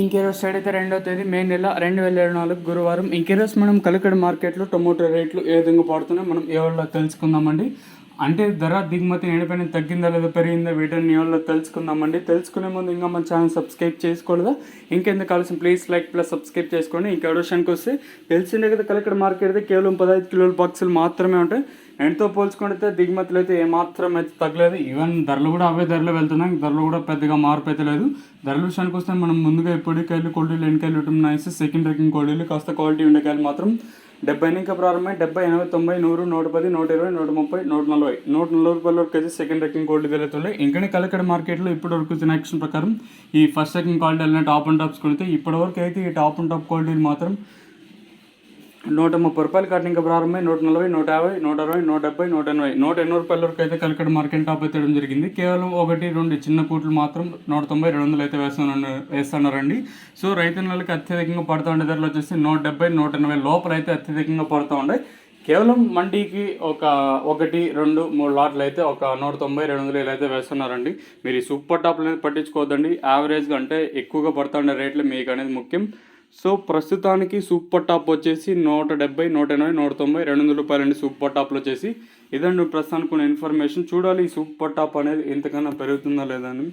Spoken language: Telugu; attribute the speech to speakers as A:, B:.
A: ఇంకీరోజు సైడ్ అయితే 2వ తేదీ మే నెల 2024 గురువారం. ఇంకీరోజు మనం కలకడ మార్కెట్లో టొమాటో రేట్లు ఏ విధంగా పడుతున్నాయో మనం ఎవరిలో తెలుసుకుందామండి. అంటే ధర దిగుమతి నేడిపోయిన తగ్గిందా లేదా పెరిగిందా వీటిని ఎవరిలో తెలుసుకుందామండి. తెలుసుకునే ముందు ఇంకా మన ఛానల్ సబ్స్క్రైబ్ చేసుకోలేదా, ఇంకెందుకు కావాల్సిన ప్లీజ్ లైక్ ప్లస్ సబ్స్క్రైబ్ చేసుకోండి. ఇంకా విషయానికి వస్తే తెలిసిందే కదా, కలకడ మార్కెట్ అయితే కేవలం 15 కిలోల బాక్సులు మాత్రమే ఉంటాయి. ఎంతో పోల్చుకుంటే దిగుమతులు అయితే ఏమాత్రం అయితే తగ్గలేదు. ఈవెన్ ధరలు కూడా అవే ధరలు వెళ్తున్నాయి. ధరలు కూడా పెద్దగా మార్పు అయితే లేదు. ధరల విషయానికి వస్తే మనం ముందుగా ఎప్పటికాయలు కోల్డీలు ఎండకాయలు విటమిన్ సెకండ్ రేకింగ్ కోల్డీలు కాస్త క్వాలిటీ ఉండకాయలు మాత్రం 70 ఇంకా ప్రారంభమై 70, 80, 90, 100, 110, 120, 130, 140, 140 రూపాయల వరకు అయితే సెకండ్ రేకింగ్ క్వాలిటీ వెళ్తున్నాయి. ఇంకనే కలకడ మార్కెట్లో ఇప్పటి వరకు వచ్చిన యాక్షన్ ప్రకారం ఈ ఫస్ట్ రేకింగ్ క్వాలిటీ వెళ్ళిన టాప్ అండ్ టాప్స్ కొడితే ఇప్పటివరకు అయితే ఈ టాప్ అండ్ టాప్ క్వాలిటీలు మాత్రం 130 రూపాయలు కట్టిన ఇంకా ప్రారంభమై 140, 150, 160, 170, 180, 180 రూపాయల వరకు అయితే కలకడ మార్కెట్ టాప్ అయితే జరిగింది. కేవలం 1-2 చిన్న కూట్లు మాత్రం 190, 200 అయితే వేస్తున్నారండి. సో రైతన్నలకి అత్యధికంగా పడుతూ ఉండే ధరలు వచ్చేసి 170, 180 లోపల అయితే అత్యధికంగా పడుతూ ఉండే. కేవలం మండీకి ఒక 1, 2, 3 లాట్లు అయితే ఒక 190, 200 ఇలా అయితే వేస్తున్నారండి. మీరు ఈ సూపర్ టాప్లు అనేది పట్టించుకోవద్దండి. యావరేజ్గా అంటే ఎక్కువగా పడుతూ ఉండే రేట్లు మీకు అనేది ముఖ్యం. సో ప్రస్తుతానికి సూపర్ టాప్ వచ్చేసి 170, 180, 190, 200 రూపాయలండి సూపర్ టాప్లో వచ్చేసి. ఇదండి ప్రస్తుతానికి ఉన్న ఇన్ఫర్మేషన్. చూడాలి ఈ సూపర్ టాప్ అనేది ఎంతకన్నా పెరుగుతుందా లేదా అని.